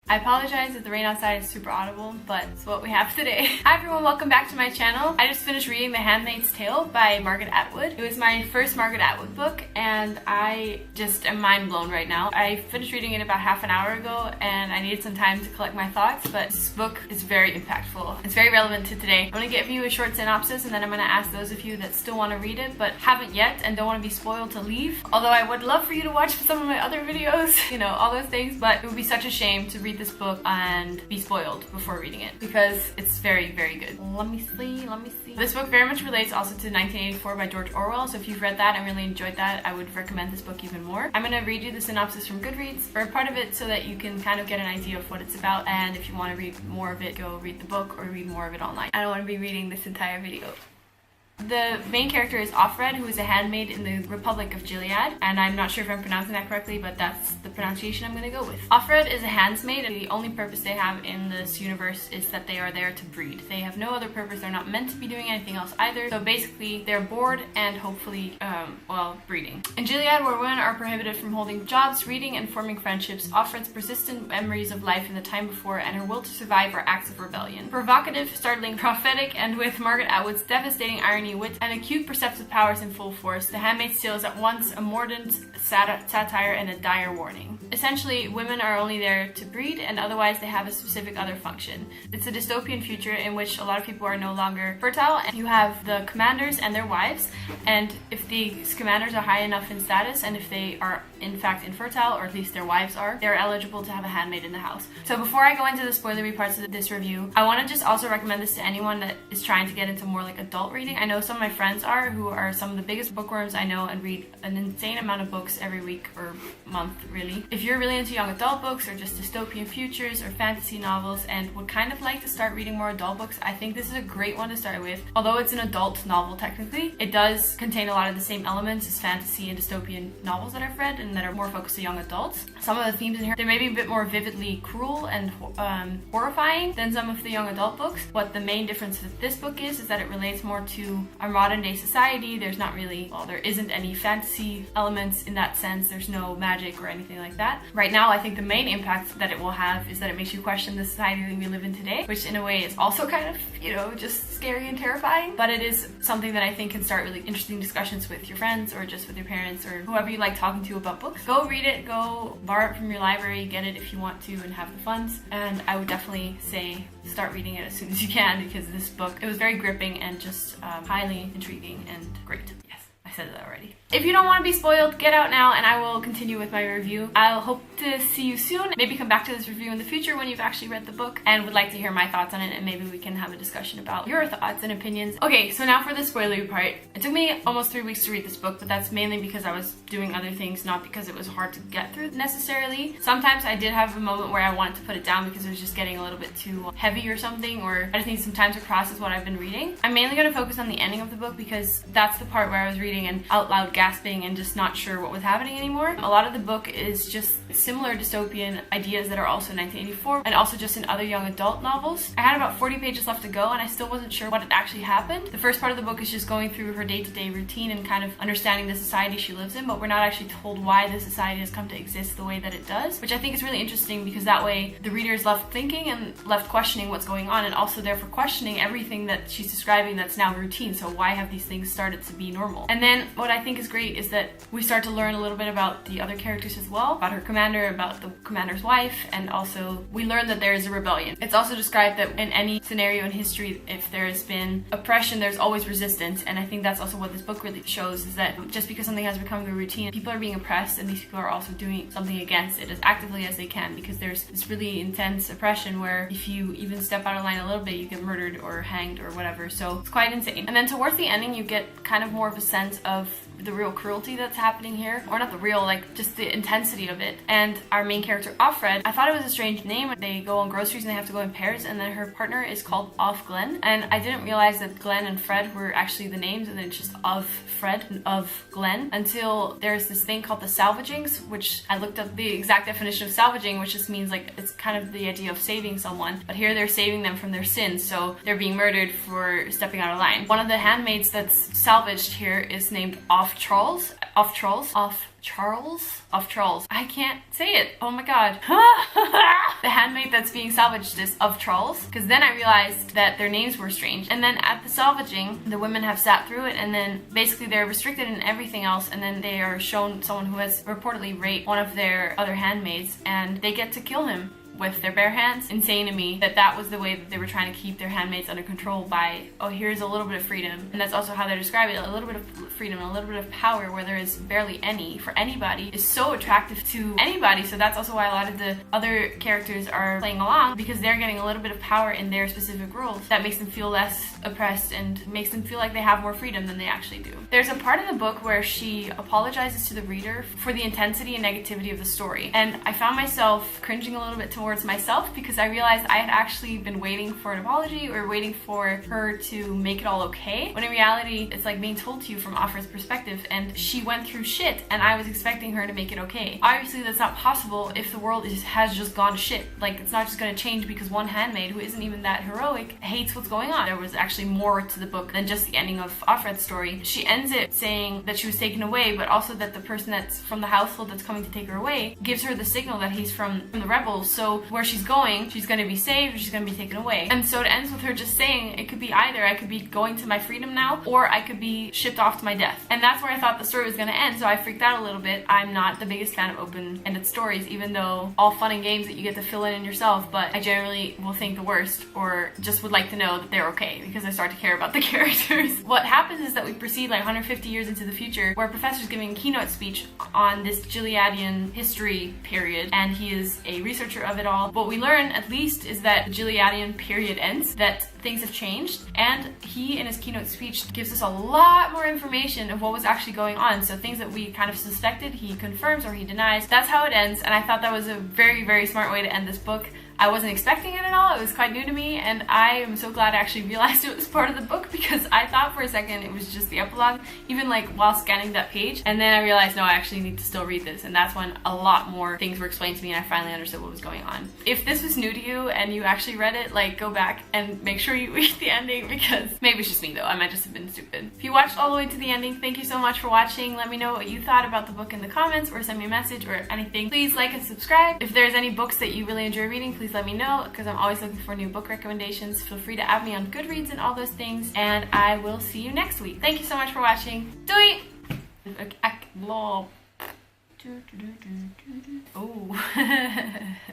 I apologize if the rain outside is super audible, but it's what we have today. Hi everyone, welcome back to my channel. I just finished reading The Handmaid's Tale by Margaret Atwood. It was my first Margaret Atwood book and I just am mind blown right now. I finished reading it about half an hour ago and I needed some time to collect my thoughts, but this book is very impactful. It's very relevant to today. I'm going to give you a short synopsis and then I'm going to ask those of you that still want to read it but haven't yet and don't want to be spoiled to leave. Although I would love for you to watch some of my other videos, you know, all those things, but it would be such a shame to read this book and be spoiled before reading it because it's very, very good. Let me see. This book very much relates also to 1984 by George Orwell, so if you've read that and really enjoyed that, I would recommend this book even more. I'm going to read you the synopsis from Goodreads for a part of it so that you can kind of get an idea of what it's about, and if you want to read more of it, go read the book or read more of it online. I don't want to be reading this entire video. The main character is Offred, who is a handmaid in the Republic of Gilead, and I'm not sure if I'm pronouncing that correctly, but that's the pronunciation I'm going to go with. Offred is a handmaid, and the only purpose they have in this universe is that they are there to breed. They have no other purpose, they're not meant to be doing anything else either, so basically they're bored and hopefully, breeding. In Gilead, where women are prohibited from holding jobs, reading, and forming friendships, Offred's persistent memories of life in the time before and her will to survive are acts of rebellion. Provocative, startling, prophetic, and with Margaret Atwood's devastating irony, wit, and acute perceptive powers in full force, The Handmaid's Tale is at once a mordant satire and a dire warning. Essentially, women are only there to breed and otherwise they have a specific other function. It's a dystopian future in which a lot of people are no longer fertile, and you have the commanders and their wives, and if these commanders are high enough in status and if they are in fact infertile, or at least their wives are, they're eligible to have a handmaid in the house. So before I go into the spoilery parts of this review, I want to just also recommend this to anyone that is trying to get into more like adult reading. I know some of my friends are, who are some of the biggest bookworms I know and read an insane amount of books every week or month, really. If you're really into young adult books or just dystopian futures or fantasy novels and would kind of like to start reading more adult books, I think this is a great one to start with. Although it's an adult novel technically, it does contain a lot of the same elements as fantasy and dystopian novels that I've read and that are more focused on young adults. Some of the themes in here, they may be a bit more vividly cruel and horrifying than some of the young adult books. What the main difference with this book is that it relates more to our modern day society. There's not really, well, there isn't any fantasy elements in that sense. There's no magic or anything like that. Right now, I think the main impact that it will have is that it makes you question the society that we live in today, which in a way is also kind of, you know, just scary and terrifying, but it is something that I think can start really interesting discussions with your friends or just with your parents or whoever you like talking to about books. Go read it, go borrow it from your library, get it if you want to and have the funds, and I would definitely say start reading it as soon as you can because this book, it was very gripping and just highly intriguing and great. Yes, I said it already. If you don't want to be spoiled, get out now and I will continue with my review. I'll hope to see you soon. Maybe come back to this review in the future when you've actually read the book and would like to hear my thoughts on it, and maybe we can have a discussion about your thoughts and opinions. Okay, so now for the spoilery part. It took me almost 3 weeks to read this book, but that's mainly because I was doing other things, not because it was hard to get through necessarily. Sometimes I did have a moment where I wanted to put it down because it was just getting a little bit too heavy or something, or I just need some time to process what I've been reading. I'm mainly going to focus on the ending of the book because that's the part where I was reading and out loud gasping and just not sure what was happening anymore. A lot of the book is just similar dystopian ideas that are also in 1984 and also just in other young adult novels. I had about 40 pages left to go and I still wasn't sure what had actually happened. The first part of the book is just going through her day-to-day routine and kind of understanding the society she lives in, but we're not actually told why the society has come to exist the way that it does, which I think is really interesting because that way the reader is left thinking and left questioning what's going on, and also therefore questioning everything that she's describing that's now routine. So why have these things started to be normal? And then what I think is great is that we start to learn a little bit about the other characters as well, about her commander, about the commander's wife, and also we learn that there is a rebellion. It's also described that in any scenario in history, if there has been oppression, there's always resistance, and I think that's also what this book really shows, is that just because something has become the routine, people are being oppressed and these people are also doing something against it as actively as they can, because there's this really intense oppression where if you even step out of line a little bit, you get murdered or hanged or whatever, so it's quite insane. And then towards the ending, you get kind of more of a sense of the real cruelty that's happening here, or not the real, like just the intensity of it. And our main character Offred, I thought it was a strange name. They go on groceries and they have to go in pairs, and then her partner is called Off Glen, and I didn't realize that Glen and Fred were actually the names, and then it's just of Fred and of Glen, until there's this thing called the salvagings, which I looked up the exact definition of salvaging, which just means like it's kind of the idea of saving someone, but here they're saving them from their sins, so they're being murdered for stepping out of line. One of the handmaids that's salvaged here is named Off Charles. of Charles. I can't say it. Oh my god. The handmaid that's being salvaged is of Charles, because then I realized that their names were strange. And then at the salvaging, the women have sat through it, and then basically they're restricted in everything else, and then they are shown someone who has reportedly raped one of their other handmaids, and they get to kill him with their bare hands. Insane to me that that was the way that they were trying to keep their handmaids under control by, oh, here's a little bit of freedom. And that's also how they describe it, a little bit of freedom, a little bit of power where there is barely any for anybody is so attractive to anybody. So that's also why a lot of the other characters are playing along, because they're getting a little bit of power in their specific roles that makes them feel less oppressed and makes them feel like they have more freedom than they actually do. There's a part in the book where she apologizes to the reader for the intensity and negativity of the story, and I found myself cringing a little bit towards myself because I realized I had actually been waiting for an apology or waiting for her to make it all okay, when in reality it's like being told to you from Afra's perspective, and she went through shit and I was expecting her to make it okay. Obviously that's not possible if the world has just gone to shit. Like, it's not just going to change because one handmaid who isn't even that heroic hates what's going on. There was actually more to the book than just the ending of Afra's story. She ends it saying that she was taken away, but also that the person that's from the household that's coming to take her away gives her the signal that he's from the rebels, so where she's going to be saved or she's going to be taken away. And so it ends with her just saying it could be either. I could be going to my freedom now, or I could be shipped off to my death. And that's where I thought the story was going to end, so I freaked out a little bit. I'm not the biggest fan of open-ended stories, even though all fun and games that you get to fill in yourself, but I generally will think the worst or just would like to know that they're okay because I start to care about the characters. What happens is that we proceed like 150 years into the future, where a professor's giving a keynote speech on this Gileadian history period, and he is a researcher of it all. What we learn, at least, is that the Gileadian period ends, that things have changed, and he in his keynote speech gives us a lot more information of what was actually going on. So things that we kind of suspected, he confirms or he denies. That's how it ends, and I thought that was a very, very smart way to end this book. I wasn't expecting it at all. It was quite new to me, and I am so glad I actually realized it was part of the book, because I thought for a second it was just the epilogue, even like while scanning that page, and then I realized no, I actually need to still read this, and that's when a lot more things were explained to me and I finally understood what was going on. If this was new to you and you actually read it, like, go back and make sure you read the ending, because maybe it's just me though, I might just have been stupid. If you watched all the way to the ending, thank you so much for watching. Let me know what you thought about the book in the comments, or send me a message or anything. Please like and subscribe. If there's any books that you really enjoy reading, please let me know, because I'm always looking for new book recommendations. Feel free to add me on Goodreads and all those things, and I will see you next week. Thank you so much for watching. Doei! Oh.